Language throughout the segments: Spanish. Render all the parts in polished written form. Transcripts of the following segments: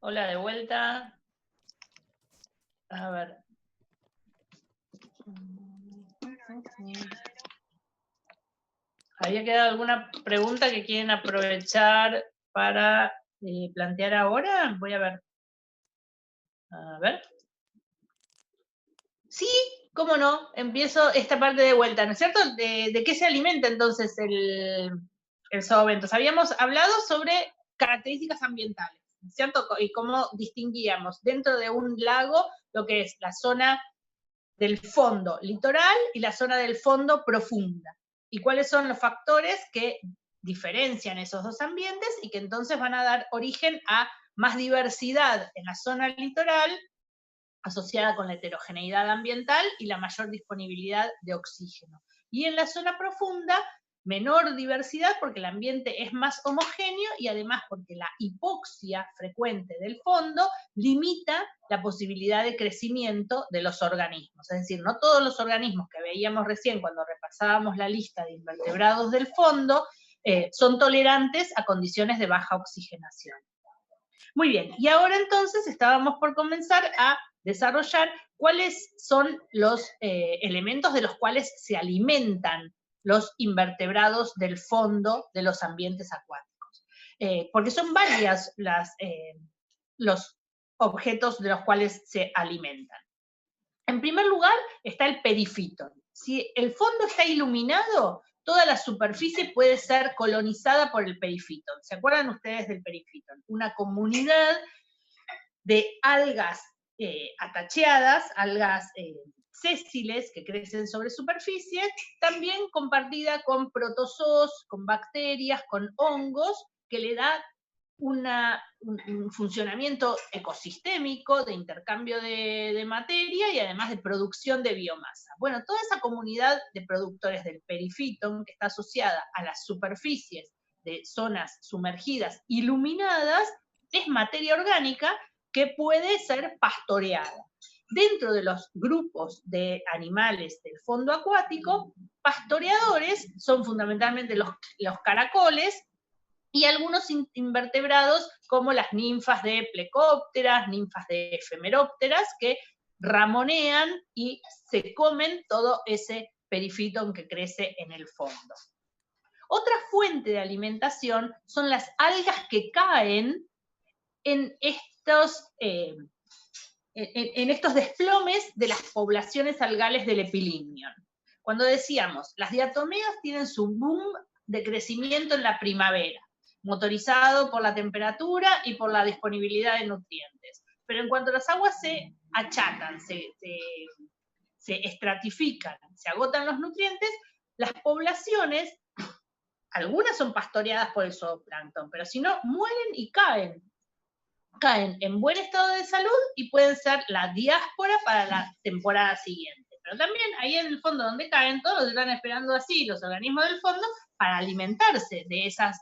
Hola, de vuelta. A ver. ¿Había quedado alguna pregunta que quieren aprovechar para plantear ahora? Voy a ver. A ver. Sí, cómo no. Empiezo esta parte de vuelta, ¿no es cierto? ¿De qué se alimenta entonces el zoobentos? Habíamos hablado sobre características ambientales, ¿no es cierto? Y cómo distinguíamos dentro de un lago lo que es la zona del fondo litoral y la zona del fondo profunda. Y cuáles son los factores que diferencian esos dos ambientes y que entonces van a dar origen a más diversidad en la zona litoral, asociada con la heterogeneidad ambiental y la mayor disponibilidad de oxígeno. Y en la zona profunda, menor diversidad porque el ambiente es más homogéneo y además porque la hipoxia frecuente del fondo limita la posibilidad de crecimiento de los organismos. Es decir, no todos los organismos que veíamos recién cuando repasábamos la lista de invertebrados del fondo son tolerantes a condiciones de baja oxigenación. Muy bien, y ahora entonces estábamos por comenzar a desarrollar cuáles son los elementos de los cuales se alimentan los invertebrados del fondo de los ambientes acuáticos. Porque son varias los objetos de los cuales se alimentan. En primer lugar está el perifitón. Si el fondo está iluminado, toda la superficie puede ser colonizada por el perifitón. ¿Se acuerdan ustedes del perifitón? Una comunidad de algas atacheadas, algas sésiles que crecen sobre superficie, también compartida con protozoos, con bacterias, con hongos, que le da un funcionamiento ecosistémico de intercambio de materia y además de producción de biomasa. Bueno, toda esa comunidad de productores del perifitón que está asociada a las superficies de zonas sumergidas iluminadas es materia orgánica que puede ser pastoreada. Dentro de los grupos de animales del fondo acuático, pastoreadores son fundamentalmente los caracoles, y algunos invertebrados como las ninfas de plecópteras, ninfas de efemerópteras, que ramonean y se comen todo ese perifitón que crece en el fondo. Otra fuente de alimentación son las algas que caen en estos desplomes de las poblaciones algales del Epilimnion. Cuando decíamos, las diatomeas tienen su boom de crecimiento en la primavera, motorizado por la temperatura y por la disponibilidad de nutrientes. Pero en cuanto las aguas se achatan, se estratifican, se agotan los nutrientes, las poblaciones, algunas son pastoreadas por el zooplancton, pero si no, mueren y caen en buen estado de salud y pueden ser la diáspora para la temporada siguiente. Pero también ahí en el fondo donde caen, todos están esperando así, los organismos del fondo, para alimentarse de esas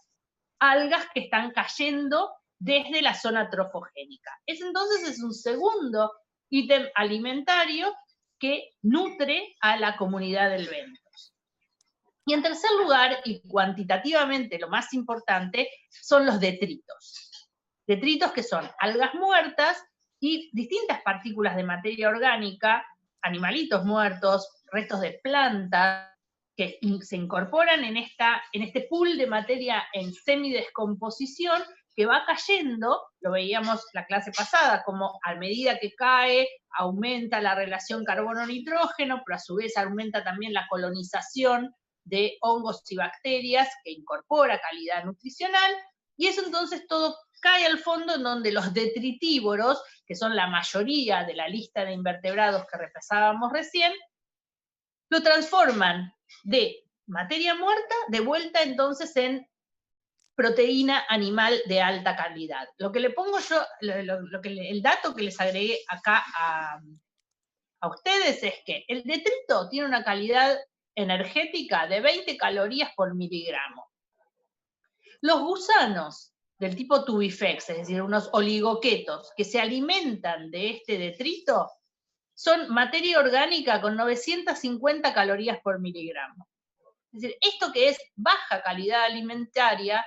algas que están cayendo desde la zona trofogénica. Entonces es un segundo ítem alimentario que nutre a la comunidad del bentos. Y en tercer lugar, y cuantitativamente lo más importante, son los detritos. Detritos que son algas muertas y distintas partículas de materia orgánica, animalitos muertos, restos de plantas, que se incorporan en este pool de materia en semidescomposición que va cayendo, lo veíamos la clase pasada, como a medida que cae, aumenta la relación carbono-nitrógeno, pero a su vez aumenta también la colonización de hongos y bacterias que incorpora calidad nutricional, y eso entonces todo cae al fondo en donde los detritívoros, que son la mayoría de la lista de invertebrados que repasábamos recién, lo transforman de materia muerta de vuelta entonces en proteína animal de alta calidad. Lo que le pongo yo, el dato que les agregué acá a ustedes es que el detrito tiene una calidad energética de 20 calorías por miligramo. Los gusanos del tipo tubifex, es decir, unos oligoquetos que se alimentan de este detrito, son materia orgánica con 950 calorías por miligramo. Es decir, esto que es baja calidad alimentaria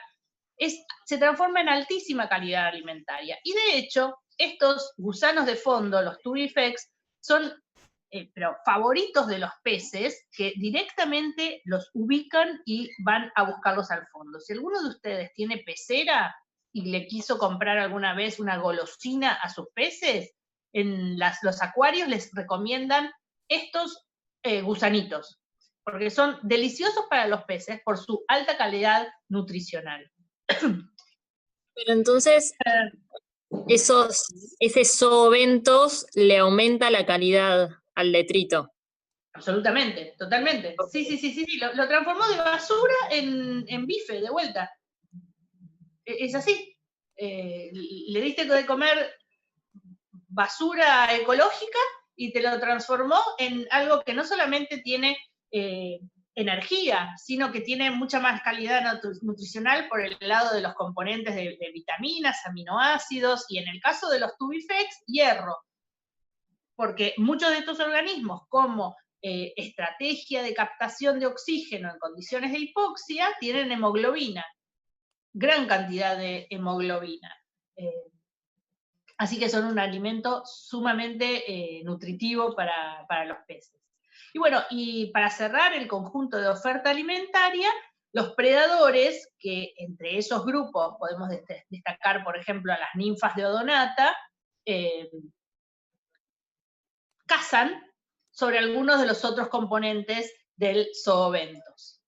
se transforma en altísima calidad alimentaria. Y de hecho, estos gusanos de fondo, los tubifex, son pero favoritos de los peces que directamente los ubican y van a buscarlos al fondo. Si alguno de ustedes tiene pecera y le quiso comprar alguna vez una golosina a sus peces, en los acuarios les recomiendan estos gusanitos, porque son deliciosos para los peces por su alta calidad nutricional. Pero entonces, ese zoobentos le aumenta la calidad al detrito. Absolutamente, totalmente. Sí. Lo transformó de basura en bife, de vuelta. Es así. Le diste de comer basura ecológica y te lo transformó en algo que no solamente tiene energía, sino que tiene mucha más calidad nutricional por el lado de los componentes de vitaminas, aminoácidos, y en el caso de los tubifex, hierro. Porque muchos de estos organismos, como estrategia de captación de oxígeno en condiciones de hipoxia, tienen hemoglobina, gran cantidad de hemoglobina. Así que son un alimento sumamente nutritivo para los peces. Y bueno, y para cerrar el conjunto de oferta alimentaria, los predadores, que entre esos grupos podemos destacar, por ejemplo, a las ninfas de odonata, cazan sobre algunos de los otros componentes del zoobentos.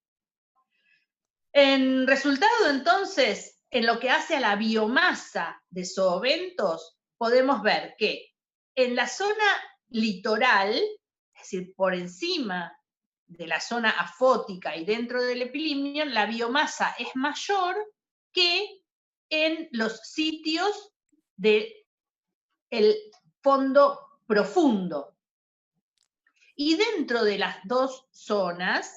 En resultado, entonces, en lo que hace a la biomasa de zoobentos, podemos ver que en la zona litoral, es decir, por encima de la zona afótica y dentro del epilimnion, la biomasa es mayor que en los sitios del fondo profundo. Y dentro de las dos zonas,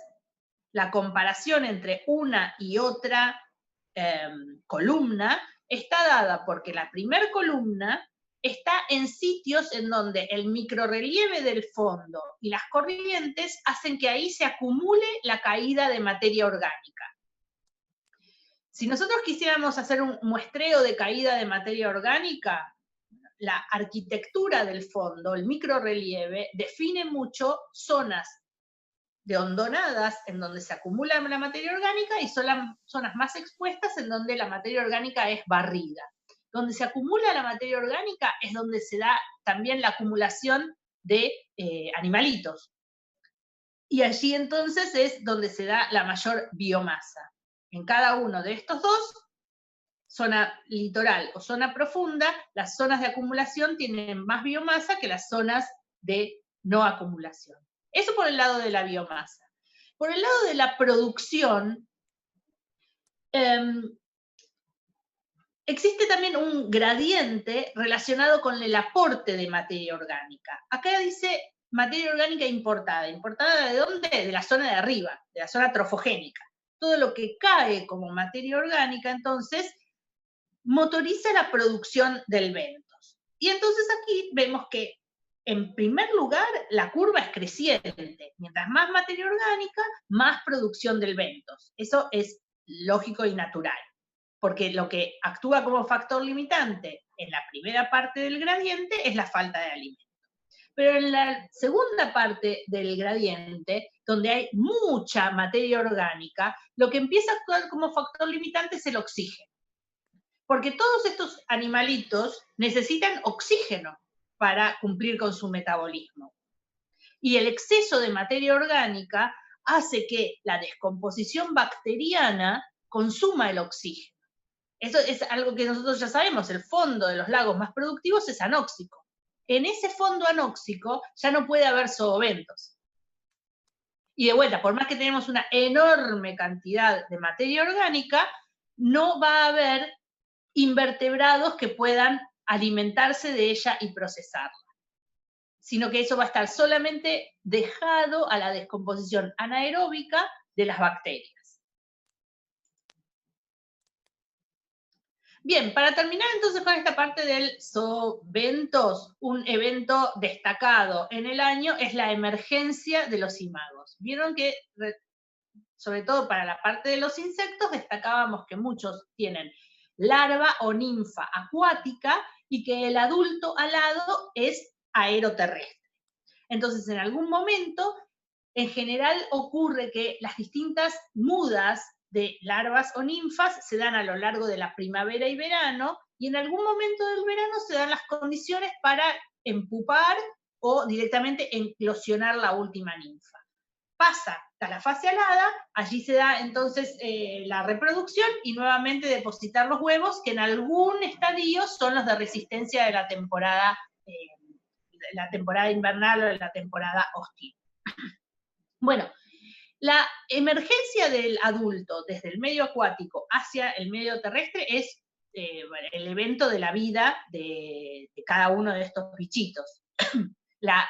la comparación entre una y otra columna está dada porque la primera columna está en sitios en donde el microrrelieve del fondo y las corrientes hacen que ahí se acumule la caída de materia orgánica. Si nosotros quisiéramos hacer un muestreo de caída de materia orgánica, la arquitectura del fondo, el microrrelieve, define mucho zonas de hondonadas en donde se acumula la materia orgánica y son las zonas más expuestas en donde la materia orgánica es barrida. Donde se acumula la materia orgánica es donde se da también la acumulación de animalitos. Y allí entonces es donde se da la mayor biomasa. En cada uno de estos dos, zona litoral o zona profunda, las zonas de acumulación tienen más biomasa que las zonas de no acumulación. Eso por el lado de la biomasa. Por el lado de la producción, existe también un gradiente relacionado con el aporte de materia orgánica. Acá dice materia orgánica importada. ¿Importada de dónde? De la zona de arriba, de la zona trofogénica. Todo lo que cae como materia orgánica, entonces, motoriza la producción del bentos. Y entonces aquí vemos que, en primer lugar, la curva es creciente. Mientras más materia orgánica, más producción del bentos. Eso es lógico y natural, porque lo que actúa como factor limitante en la primera parte del gradiente es la falta de alimento. Pero en la segunda parte del gradiente, donde hay mucha materia orgánica, lo que empieza a actuar como factor limitante es el oxígeno. Porque todos estos animalitos necesitan oxígeno para cumplir con su metabolismo. Y el exceso de materia orgánica hace que la descomposición bacteriana consuma el oxígeno. Eso es algo que nosotros ya sabemos, el fondo de los lagos más productivos es anóxico. En ese fondo anóxico ya no puede haber zoobentos. Y de vuelta, por más que tenemos una enorme cantidad de materia orgánica, no va a haber invertebrados que puedan alimentarse de ella y procesarla. sino que eso va a estar solamente dejado a la descomposición anaeróbica de las bacterias. Bien, para terminar entonces con esta parte del zooventos, un evento destacado en el año es la emergencia de los imagos. Vieron que, sobre todo para la parte de los insectos, destacábamos que muchos tienen larva o ninfa acuática y que el adulto alado es aeroterrestre. Entonces, en algún momento, en general ocurre que las distintas mudas de larvas o ninfas se dan a lo largo de la primavera y verano, y en algún momento del verano se dan las condiciones para empupar o directamente eclosionar la última ninfa. Pasa a la fase alada, allí se da entonces la reproducción y nuevamente depositar los huevos, que en algún estadio son los de resistencia de la temporada invernal o de la temporada hostil. Bueno, la emergencia del adulto desde el medio acuático hacia el medio terrestre es el evento de la vida de cada uno de estos bichitos. La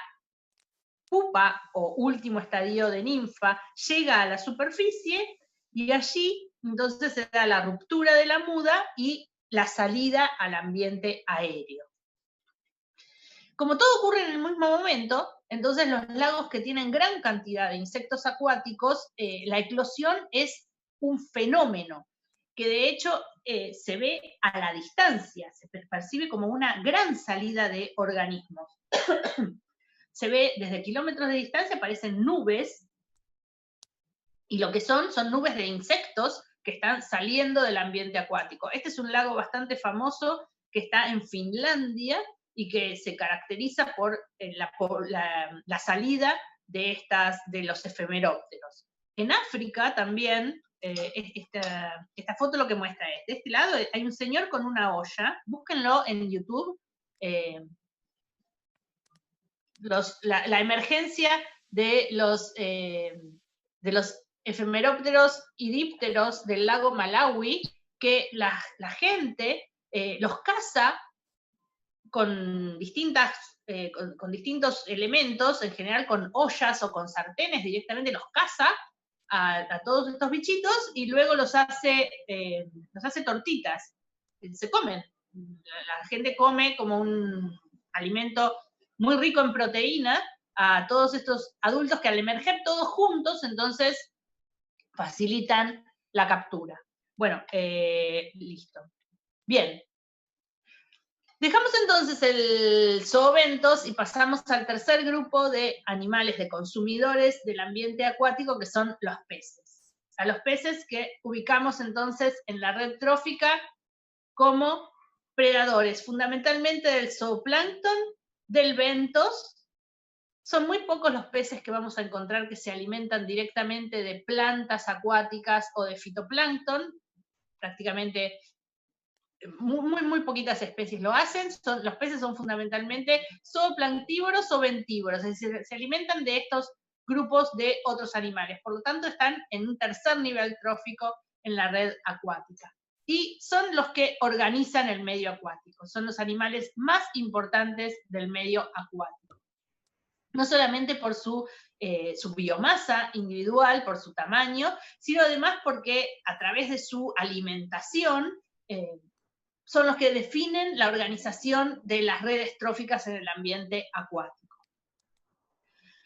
pupa o último estadio de ninfa llega a la superficie y allí entonces se da la ruptura de la muda y la salida al ambiente aéreo. Como todo ocurre en el mismo momento, entonces los lagos que tienen gran cantidad de insectos acuáticos, la eclosión es un fenómeno que de hecho se ve a la distancia, se percibe como una gran salida de organismos. Se ve desde kilómetros de distancia, parecen nubes, y lo que son nubes de insectos que están saliendo del ambiente acuático. Este es un lago bastante famoso que está en Finlandia y que se caracteriza por la salida de los efemerópteros. En África también, esta foto lo que muestra es, de este lado hay un señor con una olla, búsquenlo en YouTube, la emergencia de los efemerópteros y dípteros del lago Malawi, que la gente los caza con distintos elementos, en general con ollas o con sartenes, directamente los caza a todos estos bichitos y luego los hace tortitas, se comen. La gente come como un alimento muy rico en proteína a todos estos adultos que al emerger todos juntos, entonces facilitan la captura. Bueno, listo. Bien. Dejamos entonces el zooventos y pasamos al tercer grupo de animales, de consumidores del ambiente acuático, que son los peces. A los peces que ubicamos entonces en la red trófica como predadores, fundamentalmente del zooplancton, del bentos. Son muy pocos los peces que vamos a encontrar que se alimentan directamente de plantas acuáticas o de fitoplancton. Prácticamente muy poquitas especies lo hacen. Los peces son fundamentalmente zooplanctívoros o bentívoros, es decir, se alimentan de estos grupos de otros animales. Por lo tanto, están en un tercer nivel trófico en la red acuática. Y son los que organizan el medio acuático, son los animales más importantes del medio acuático. No solamente por su biomasa individual, por su tamaño, sino además porque a través de su alimentación son los que definen la organización de las redes tróficas en el ambiente acuático.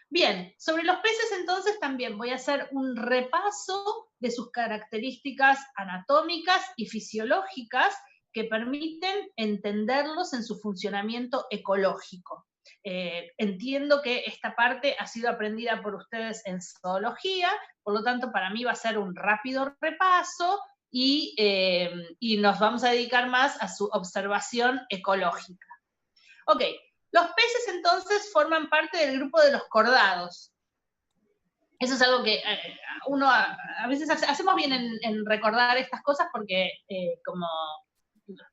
Bien, sobre los peces entonces también voy a hacer un repaso de sus características anatómicas y fisiológicas que permiten entenderlos en su funcionamiento ecológico. Entiendo que esta parte ha sido aprendida por ustedes en zoología, por lo tanto para mí va a ser un rápido repaso y nos vamos a dedicar más a su observación ecológica. Ok, los peces entonces forman parte del grupo de los cordados. Eso es algo que uno a veces hacemos bien en recordar estas cosas porque como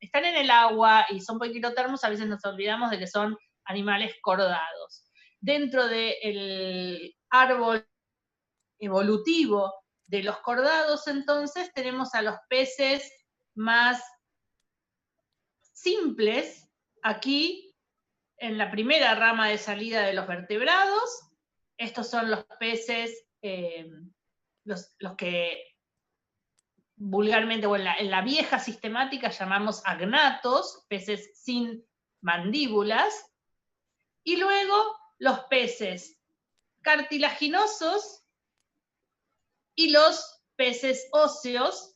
están en el agua y son poiquilotermos, a veces nos olvidamos de que son animales cordados. Dentro del árbol evolutivo de los cordados, entonces, tenemos a los peces más simples aquí, en la primera rama de salida de los vertebrados. Estos son los peces, los que vulgarmente, o en la vieja sistemática llamamos agnatos, peces sin mandíbulas, y luego los peces cartilaginosos y los peces óseos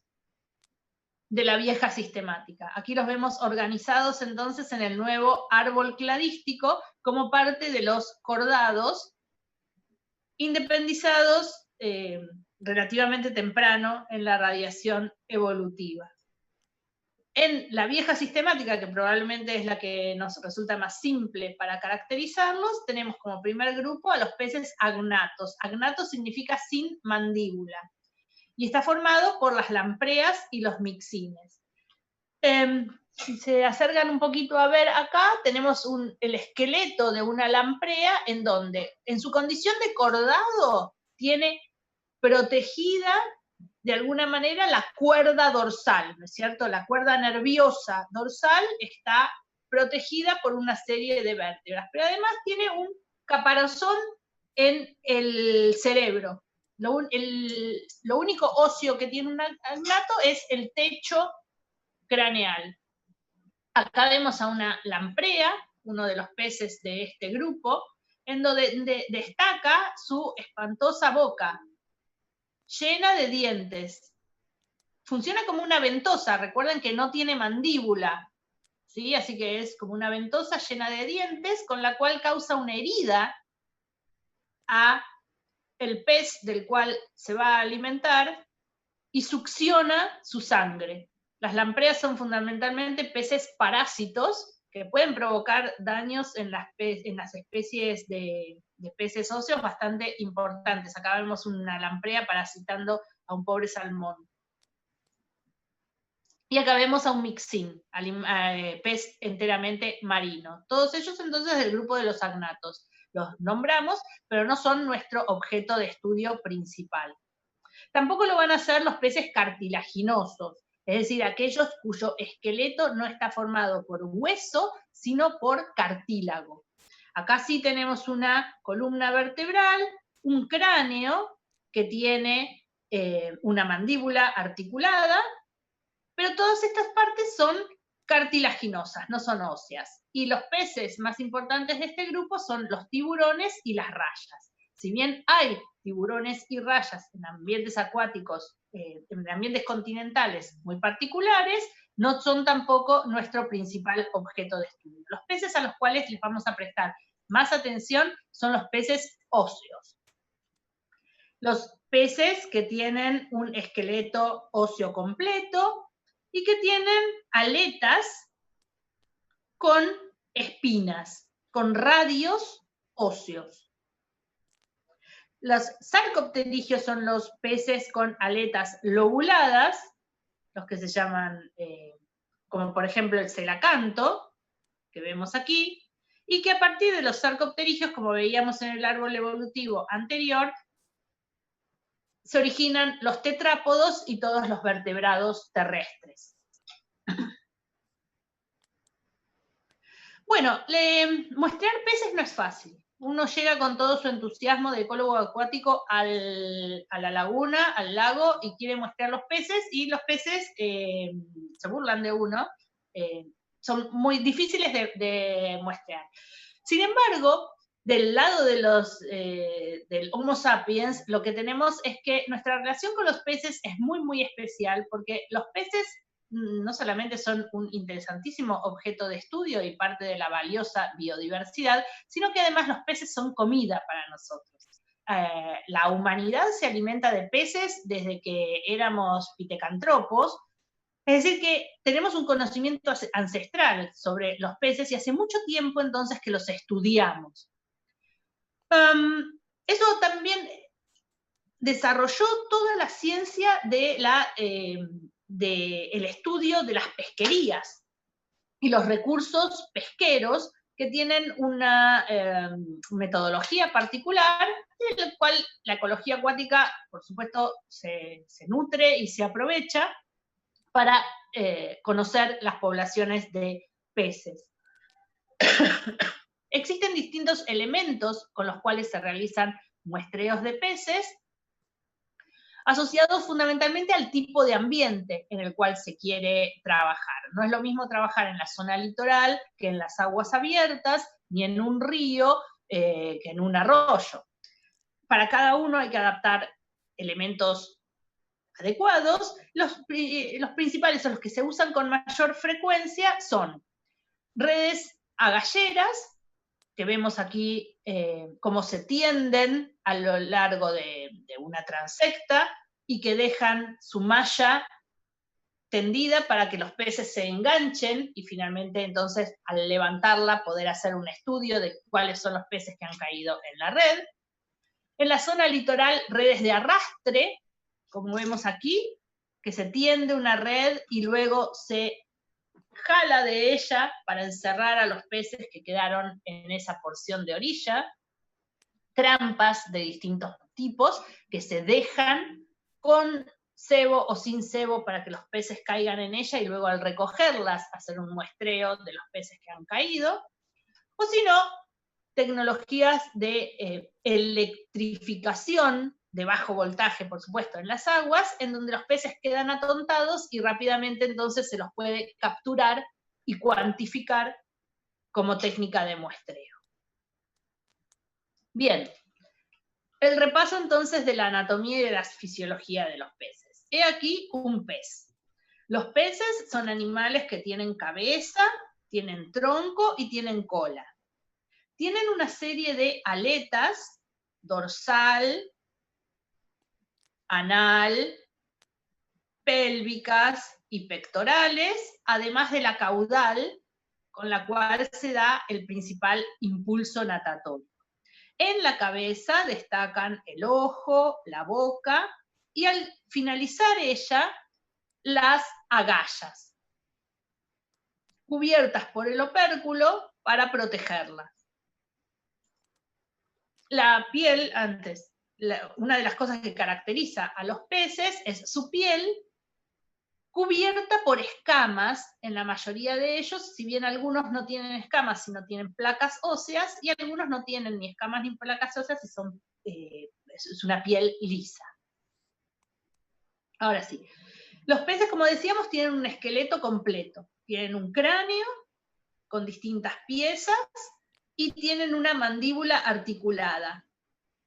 de la vieja sistemática. Aquí los vemos organizados entonces en el nuevo árbol cladístico como parte de los cordados, independizados relativamente temprano en la radiación evolutiva. En la vieja sistemática, que probablemente es la que nos resulta más simple para caracterizarlos, tenemos como primer grupo a los peces agnatos. Agnatos significa sin mandíbula, y está formado por las lampreas y los mixines. Si se acercan un poquito a ver acá, tenemos el esqueleto de una lamprea en donde, en su condición de cordado, tiene protegida de alguna manera la cuerda dorsal, ¿no es cierto? La cuerda nerviosa dorsal está protegida por una serie de vértebras, pero además tiene un caparazón en el cerebro. Lo único óseo que tiene un agnato es el techo craneal. Acá vemos a una lamprea, uno de los peces de este grupo, en donde destaca su espantosa boca, llena de dientes. Funciona como una ventosa, recuerden que no tiene mandíbula, ¿sí? Así que es como una ventosa llena de dientes, con la cual causa una herida a el pez del cual se va a alimentar y succiona su sangre. Las lampreas son fundamentalmente peces parásitos que pueden provocar daños en las especies de peces óseos bastante importantes. Acá vemos una lamprea parasitando a un pobre salmón. Y acá vemos a un mixín, pez enteramente marino. Todos ellos entonces del grupo de los agnatos. Los nombramos, pero no son nuestro objeto de estudio principal. Tampoco lo van a hacer los peces cartilaginosos, es decir, aquellos cuyo esqueleto no está formado por hueso, sino por cartílago. Acá sí tenemos una columna vertebral, un cráneo que tiene una mandíbula articulada, pero todas estas partes son cartilaginosas, no son óseas. Y los peces más importantes de este grupo son los tiburones y las rayas. Si bien hay tiburones y rayas en ambientes acuáticos, en ambientes continentales muy particulares, no son tampoco nuestro principal objeto de estudio. Los peces a los cuales les vamos a prestar más atención son los peces óseos. Los peces que tienen un esqueleto óseo completo y que tienen aletas con espinas, con radios óseos. Los sarcopterigios son los peces con aletas lobuladas, los que se llaman, como por ejemplo el celacanto, que vemos aquí, y que a partir de los sarcopterigios, como veíamos en el árbol evolutivo anterior, se originan los tetrápodos y todos los vertebrados terrestres. Bueno, muestrear peces no es fácil. Uno llega con todo su entusiasmo de ecólogo acuático a la laguna, al lago, y quiere muestrear los peces, y los peces se burlan de uno. Son muy difíciles de muestrear. Sin embargo, del lado de del Homo sapiens, lo que tenemos es que nuestra relación con los peces es muy, muy especial, porque los peces no solamente son un interesantísimo objeto de estudio y parte de la valiosa biodiversidad, sino que además los peces son comida para nosotros. La humanidad se alimenta de peces desde que éramos pitecantropos, es decir, que tenemos un conocimiento ancestral sobre los peces y hace mucho tiempo entonces que los estudiamos. Eso también desarrolló toda la ciencia del estudio de las pesquerías y los recursos pesqueros que tienen una metodología particular, de la cual la ecología acuática, por supuesto, se nutre y se aprovecha para conocer las poblaciones de peces. Existen distintos elementos con los cuales se realizan muestreos de peces, asociados fundamentalmente al tipo de ambiente en el cual se quiere trabajar. No es lo mismo trabajar en la zona litoral que en las aguas abiertas, ni en un río que en un arroyo. Para cada uno hay que adaptar elementos adecuados. Los principales, o los que se usan con mayor frecuencia, son redes agalleras, que vemos aquí cómo se tienden a lo largo de una transecta y que dejan su malla tendida para que los peces se enganchen y finalmente entonces al levantarla poder hacer un estudio de cuáles son los peces que han caído en la red. En la zona litoral, redes de arrastre, como vemos aquí, que se tiende una red y luego se jala de ella para encerrar a los peces que quedaron en esa porción de orilla. Trampas de distintos tipos que se dejan con cebo o sin cebo para que los peces caigan en ella y luego al recogerlas hacer un muestreo de los peces que han caído. O si no, tecnologías de electrificación de bajo voltaje, por supuesto, en las aguas, en donde los peces quedan atontados y rápidamente entonces se los puede capturar y cuantificar como técnica de muestreo. Bien, el repaso entonces de la anatomía y de la fisiología de los peces. He aquí un pez. Los peces son animales que tienen cabeza, tienen tronco y tienen cola. Tienen una serie de aletas, dorsal, anal, pélvicas y pectorales, además de la caudal, con la cual se da el principal impulso natatorio. En la cabeza destacan el ojo, la boca, y al finalizar ella, las agallas, cubiertas por el opérculo para protegerlas. La piel, una de las cosas que caracteriza a los peces es su piel cubierta por escamas, en la mayoría de ellos, si bien algunos no tienen escamas, sino tienen placas óseas, y algunos no tienen ni escamas ni placas óseas, y es una piel lisa. Ahora sí, los peces, como decíamos, tienen un esqueleto completo. Tienen un cráneo con distintas piezas y tienen una mandíbula articulada.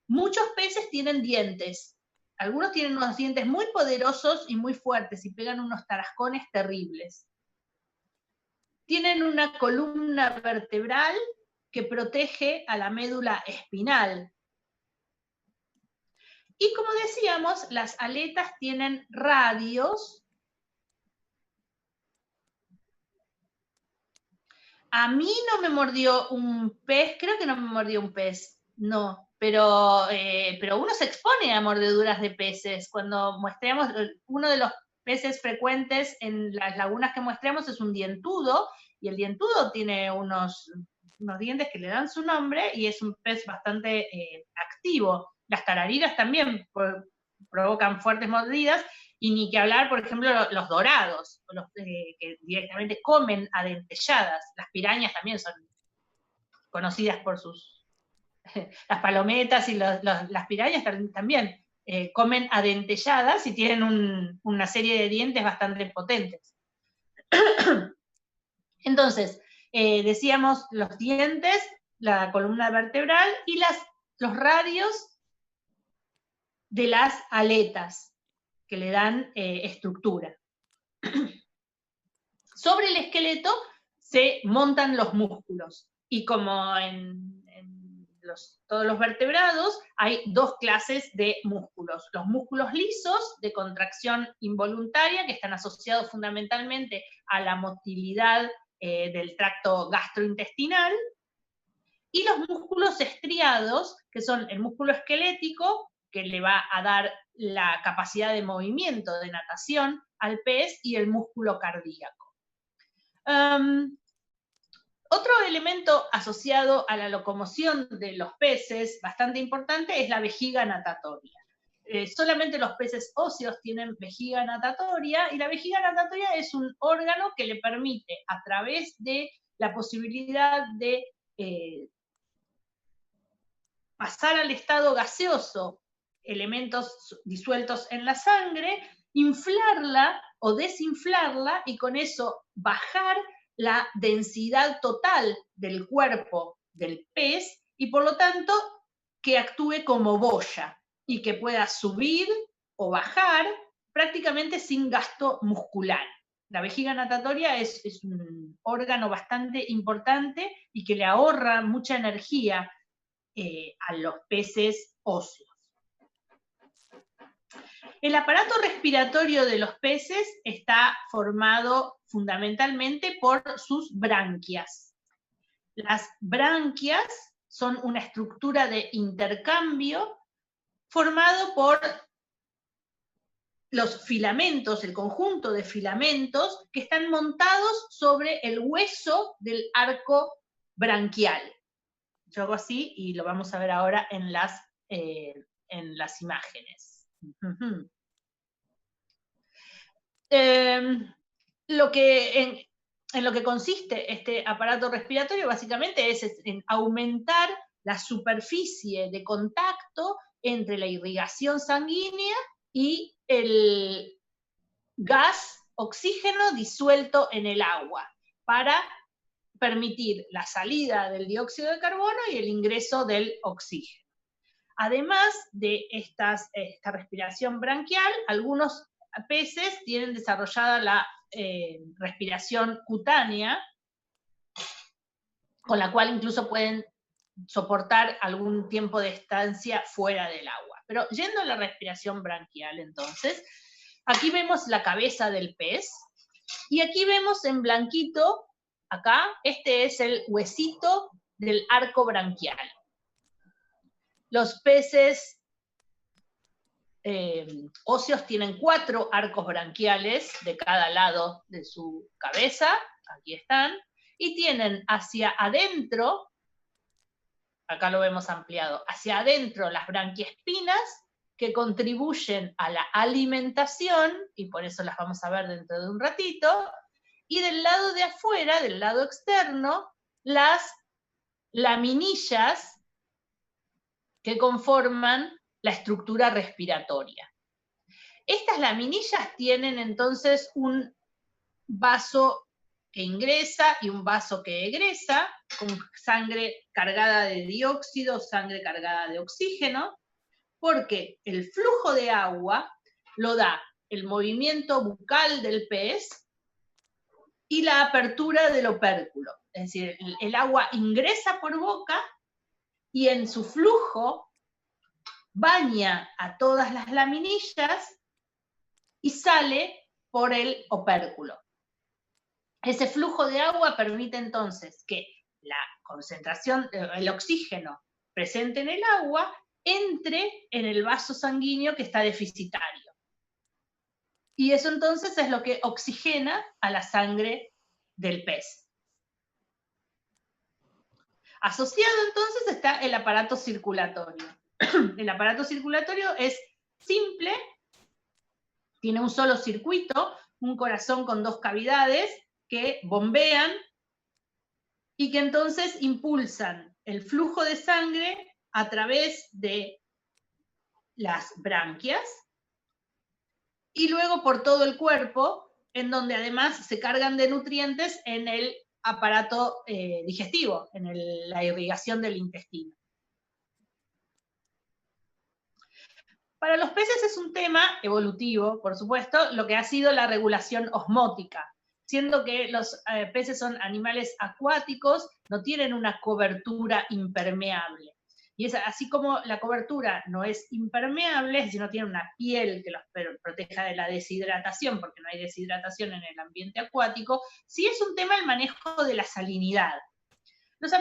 Muchos peces tienen dientes. Algunos tienen unos dientes muy poderosos y muy fuertes y pegan unos tarascones terribles. Tienen una columna vertebral que protege a la médula espinal. Y como decíamos, las aletas tienen radios. A mí no me mordió un pez, creo que no me mordió un pez, no, pero uno se expone a mordeduras de peces. Cuando muestreamos, uno de los peces frecuentes en las lagunas que muestreamos es un dientudo, y el dientudo tiene unos dientes que le dan su nombre, y es un pez bastante activo. Las tarariras también provocan fuertes mordidas, y ni que hablar, por ejemplo, los dorados, los que directamente comen adentelladas. Las pirañas también son conocidas por sus... Las palometas y las pirañas también comen adentelladas y tienen una serie de dientes bastante potentes. Entonces, decíamos los dientes, la columna vertebral y los radios de las aletas, que le dan estructura. Sobre el esqueleto se montan los músculos, y como en todos los vertebrados, hay dos clases de músculos. Los músculos lisos, de contracción involuntaria, que están asociados fundamentalmente a la motilidad del tracto gastrointestinal, y los músculos estriados, que son el músculo esquelético, que le va a dar la capacidad de movimiento, de natación al pez, y el músculo cardíaco. Otro elemento asociado a la locomoción de los peces, bastante importante, es la vejiga natatoria. Solamente los peces óseos tienen vejiga natatoria, y la vejiga natatoria es un órgano que le permite, a través de la posibilidad de pasar al estado gaseoso elementos disueltos en la sangre, inflarla o desinflarla y con eso bajar la densidad total del cuerpo del pez y por lo tanto que actúe como boya y que pueda subir o bajar prácticamente sin gasto muscular. La vejiga natatoria es un órgano bastante importante y que le ahorra mucha energía a los peces óseos. El aparato respiratorio de los peces está formado fundamentalmente por sus branquias. Las branquias son una estructura de intercambio formado por los filamentos, el conjunto de filamentos que están montados sobre el hueso del arco branquial. Yo hago así y lo vamos a ver ahora en las imágenes. En lo que consiste este aparato respiratorio básicamente es en aumentar la superficie de contacto entre la irrigación sanguínea y el gas oxígeno disuelto en el agua para permitir la salida del dióxido de carbono y el ingreso del oxígeno. Además de esta respiración branquial, algunos peces tienen desarrollada la respiración cutánea, con la cual incluso pueden soportar algún tiempo de estancia fuera del agua. Pero yendo a la respiración branquial, entonces, aquí vemos la cabeza del pez, y aquí vemos en blanquito, acá, este es el huesito del arco branquial. Los peces óseos tienen 4 arcos branquiales de cada lado de su cabeza, aquí están, y tienen hacia adentro, acá lo vemos ampliado, hacia adentro las branquiespinas que contribuyen a la alimentación, y por eso las vamos a ver dentro de un ratito, y del lado de afuera, del lado externo, las laminillas que conforman la estructura respiratoria. Estas laminillas tienen entonces un vaso que ingresa y un vaso que egresa, con sangre cargada de dióxido, sangre cargada de oxígeno, porque el flujo de agua lo da el movimiento bucal del pez y la apertura del opérculo. Es decir, el agua ingresa por boca y en su flujo baña a todas las laminillas y sale por el opérculo. Ese flujo de agua permite entonces que la concentración, el oxígeno presente en el agua, entre en el vaso sanguíneo que está deficitario. Y eso entonces es lo que oxigena a la sangre del pez. Asociado entonces está el aparato circulatorio. El aparato circulatorio es simple, tiene un solo circuito, un corazón con 2 cavidades que bombean y que entonces impulsan el flujo de sangre a través de las branquias y luego por todo el cuerpo, en donde además se cargan de nutrientes en el aparato digestivo, en la irrigación del intestino. Para los peces es un tema evolutivo, por supuesto, lo que ha sido la regulación osmótica, siendo que los peces son animales acuáticos, no tienen una cobertura impermeable. Y es así como la cobertura no es impermeable, es decir, no tiene una piel que los proteja de la deshidratación, porque no hay deshidratación en el ambiente acuático, sí es un tema el manejo de la salinidad. Los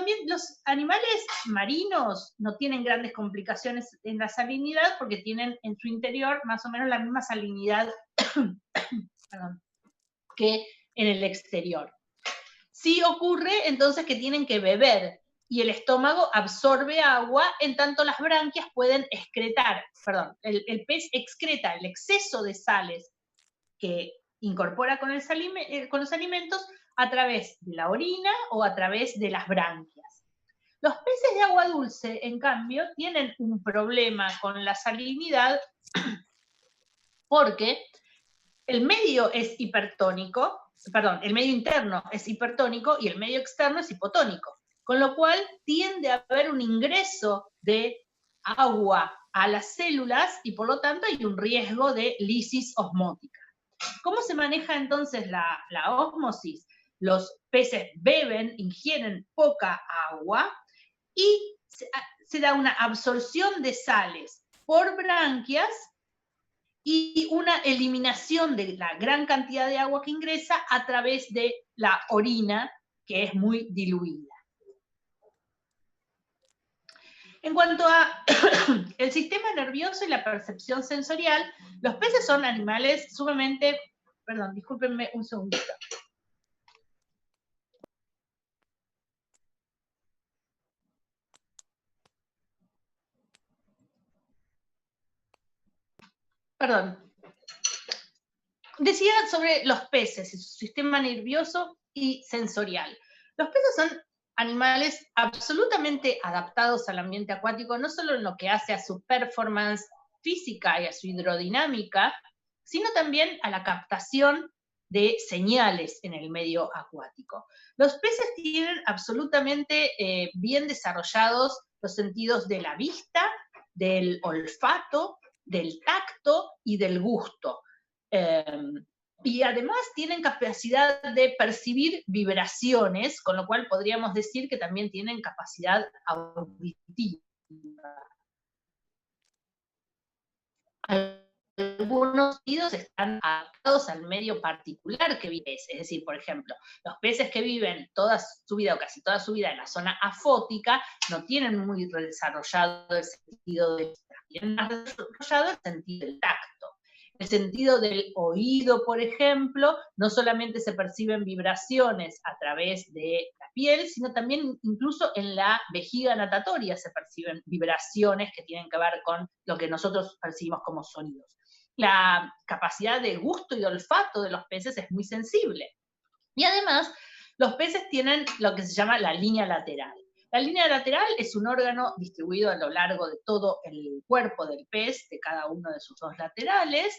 animales marinos no tienen grandes complicaciones en la salinidad porque tienen en su interior más o menos la misma salinidad que en el exterior. Sí ocurre entonces que tienen que beber y el estómago absorbe agua, en tanto las branquias pueden excretar, el pez excreta el exceso de sales que incorpora con los alimentos a través de la orina o a través de las branquias. Los peces de agua dulce, en cambio, tienen un problema con la salinidad porque el medio es hipertónico, perdón, el medio interno es hipertónico y el medio externo es hipotónico, con lo cual tiende a haber un ingreso de agua a las células y por lo tanto hay un riesgo de lisis osmótica. ¿Cómo se maneja entonces la ósmosis? Los peces beben, ingieren poca agua y se da una absorción de sales por branquias y una eliminación de la gran cantidad de agua que ingresa a través de la orina, que es muy diluida. En cuanto a el sistema nervioso y la percepción sensorial, los peces son animales sumamente... Perdón, discúlpenme un segundito. Perdón. Decía sobre los peces y su sistema nervioso y sensorial. Los peces son animales absolutamente adaptados al ambiente acuático, no solo en lo que hace a su performance física y a su hidrodinámica, sino también a la captación de señales en el medio acuático. Los peces tienen absolutamente bien desarrollados los sentidos de la vista, del olfato, del tacto y del gusto. Y además tienen capacidad de percibir vibraciones, con lo cual podríamos decir que también tienen capacidad auditiva. Algunos sentidos están adaptados al medio particular que vive, es decir, por ejemplo, los peces que viven toda su vida o casi toda su vida en la zona afótica no tienen muy desarrollado el sentido del vista, tienen más desarrollado el sentido del tacto. El sentido del oído, por ejemplo, no solamente se perciben vibraciones a través de la piel, sino también incluso en la vejiga natatoria se perciben vibraciones que tienen que ver con lo que nosotros percibimos como sonidos. La capacidad de gusto y olfato de los peces es muy sensible. Y además, los peces tienen lo que se llama la línea lateral. La línea lateral es un órgano distribuido a lo largo de todo el cuerpo del pez, de cada uno de sus dos laterales,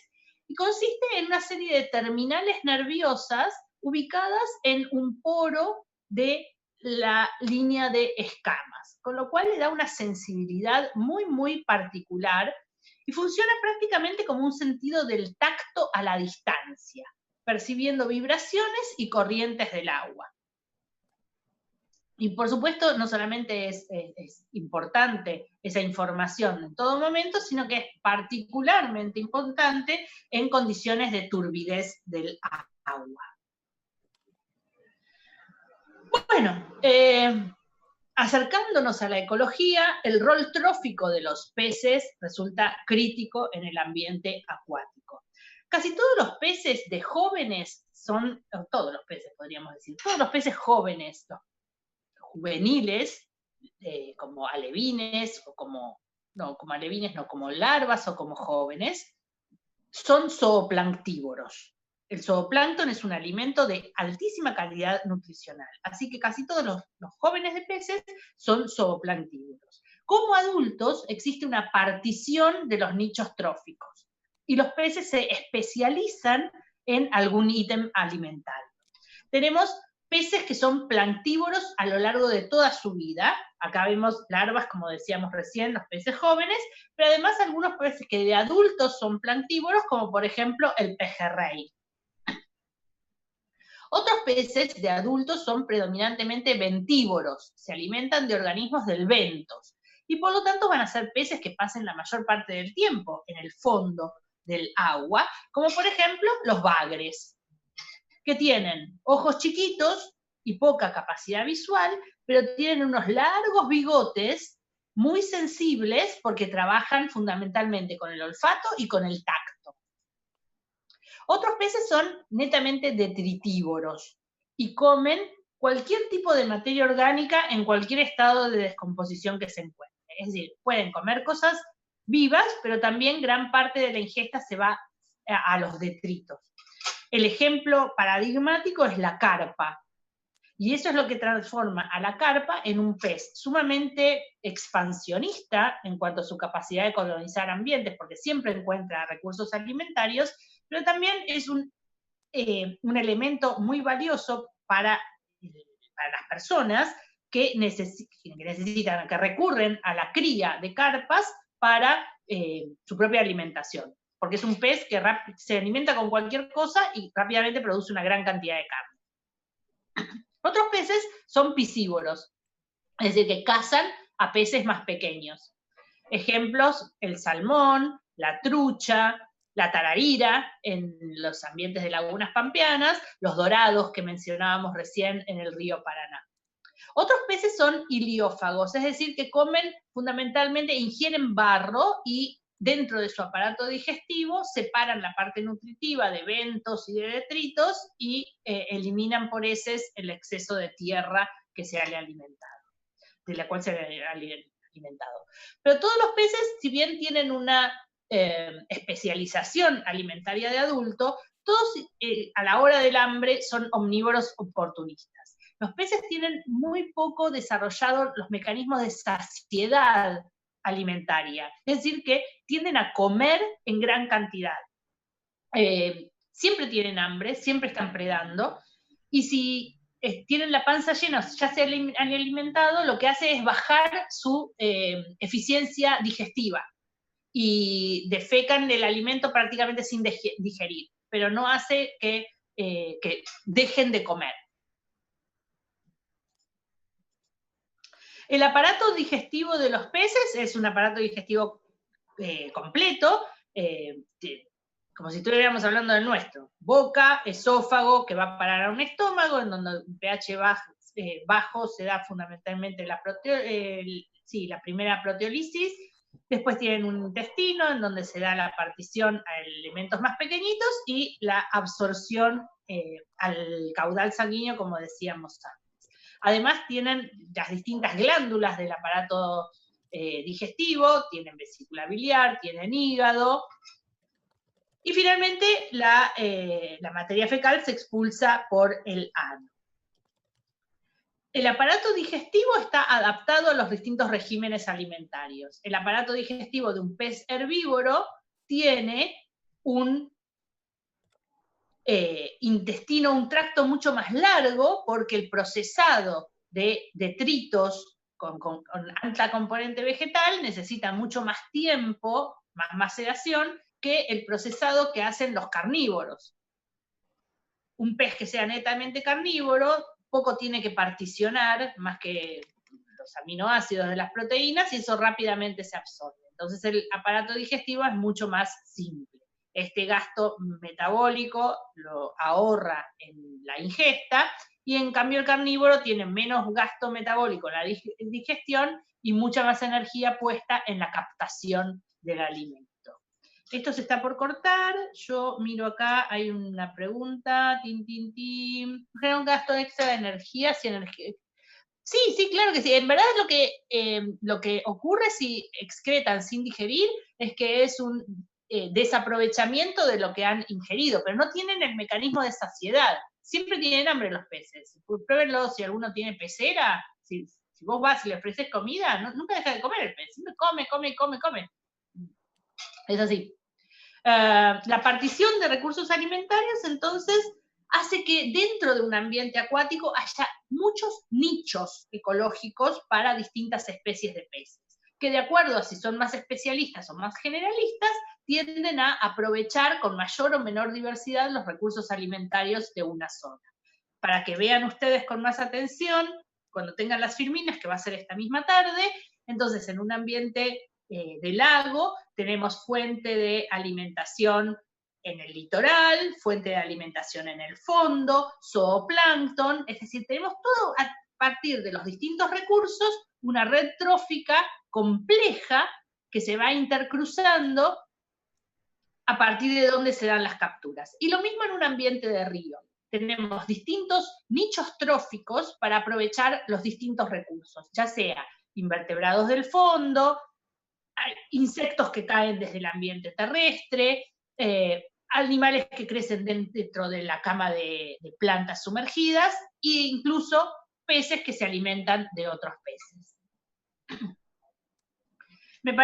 y consiste en una serie de terminales nerviosas ubicadas en un poro de la línea de escamas, con lo cual le da una sensibilidad muy, muy particular y funciona prácticamente como un sentido del tacto a la distancia, percibiendo vibraciones y corrientes del agua. Y por supuesto, no solamente es importante esa información en todo momento, sino que es particularmente importante en condiciones de turbidez del agua. Bueno, acercándonos a la ecología, el rol trófico de los peces resulta crítico en el ambiente acuático. Casi todos los peces de jóvenes son, todos los peces podríamos decir, todos los peces jóvenes, los juveniles, como alevines, o como larvas o como jóvenes, son zooplanctívoros. El zooplancton es un alimento de altísima calidad nutricional, así que casi todos los jóvenes de peces son zooplanctívoros. Como adultos existe una partición de los nichos tróficos y los peces se especializan en algún ítem alimentario. Tenemos peces que son planctívoros a lo largo de toda su vida. Acá vemos larvas, como decíamos recién, los peces jóvenes, pero además algunos peces que de adultos son planctívoros, como por ejemplo el pejerrey. Otros peces de adultos son predominantemente bentívoros, se alimentan de organismos del bentos, y por lo tanto van a ser peces que pasen la mayor parte del tiempo en el fondo del agua, como por ejemplo los bagres, que tienen ojos chiquitos y poca capacidad visual, pero tienen unos largos bigotes muy sensibles porque trabajan fundamentalmente con el olfato y con el tacto. Otros peces son netamente detritívoros y comen cualquier tipo de materia orgánica en cualquier estado de descomposición que se encuentre. Es decir, pueden comer cosas vivas, pero también gran parte de la ingesta se va a los detritos. El ejemplo paradigmático es la carpa, Y eso es lo que transforma a la carpa en un pez sumamente expansionista en cuanto a su capacidad de colonizar ambientes, porque siempre encuentra recursos alimentarios, pero también es un elemento muy valioso para las personas que necesitan, que recurren a la cría de carpas para su propia alimentación, porque es un pez que se alimenta con cualquier cosa y rápidamente produce una gran cantidad de carne. Otros peces son piscívoros, es decir, que cazan a peces más pequeños. Ejemplos, el salmón, la trucha, la tararira en los ambientes de lagunas pampeanas, los dorados que mencionábamos recién en el río Paraná. Otros peces son iliófagos, es decir, que comen fundamentalmente, ingieren barro y dentro de su aparato digestivo separan la parte nutritiva de bentos y de detritos y eliminan por heces el exceso de tierra que se haya alimentado, de la cual se haya alimentado. Pero todos los peces, si bien tienen una especialización alimentaria de adulto, todos a la hora del hambre son omnívoros oportunistas. Los peces tienen muy poco desarrollado los mecanismos de saciedad alimentaria, es decir, que tienden a comer en gran cantidad. Siempre tienen hambre, siempre están predando, y si tienen la panza llena, ya se han alimentado, lo que hace es bajar su eficiencia digestiva y defecan el alimento prácticamente sin digerir, pero no hace que dejen de comer. El aparato digestivo de los peces es un aparato digestivo completo, como si estuviéramos hablando del nuestro. Boca, esófago, que va a parar a un estómago, en donde un pH bajo se da fundamentalmente la primera proteólisis. Después tienen un intestino, en donde se da la partición a elementos más pequeñitos y la absorción al caudal sanguíneo, como decíamos antes. Además, tienen las distintas glándulas del aparato digestivo, tienen vesícula biliar, tienen hígado, y finalmente la materia fecal se expulsa por el ano. El aparato digestivo está adaptado a los distintos regímenes alimentarios. El aparato digestivo de un pez herbívoro tiene un intestino, un tracto mucho más largo, porque el procesado de detritos con alta componente vegetal necesita mucho más tiempo, más maceración, que el procesado que hacen los carnívoros. Un pez que sea netamente carnívoro poco tiene que particionar, más que los aminoácidos de las proteínas, y eso rápidamente se absorbe. Entonces el aparato digestivo es mucho más simple. Este gasto metabólico lo ahorra en la ingesta, y en cambio el carnívoro tiene menos gasto metabólico en la digestión y mucha más energía puesta en la captación del alimento. Esto se está por cortar, yo miro acá, hay una pregunta, ¿genera un gasto extra de energía? Sí, claro que sí. En verdad lo que ocurre si excretan sin digerir es que es un desaprovechamiento de lo que han ingerido, pero no tienen el mecanismo de saciedad. Siempre tienen hambre los peces. Pruébenlo si alguno tiene pecera, si vos vas y le ofreces comida, nunca deja de comer el pez, siempre come. Es así. La partición de recursos alimentarios, entonces, hace que dentro de un ambiente acuático haya muchos nichos ecológicos para distintas especies de peces, que de acuerdo a si son más especialistas o más generalistas, tienden a aprovechar con mayor o menor diversidad los recursos alimentarios de una zona. Para que vean ustedes con más atención, cuando tengan las firminas, que va a ser esta misma tarde, entonces en un ambiente de lago tenemos fuente de alimentación en el litoral, fuente de alimentación en el fondo, zooplancton, es decir, tenemos todo a partir de los distintos recursos, una red trófica compleja que se va intercruzando a partir de donde se dan las capturas. Y lo mismo en un ambiente de río. Tenemos distintos nichos tróficos para aprovechar los distintos recursos, ya sea invertebrados del fondo, insectos que caen desde el ambiente terrestre, animales que crecen dentro de la cama de plantas sumergidas, e incluso peces que se alimentan de otros peces. Me parece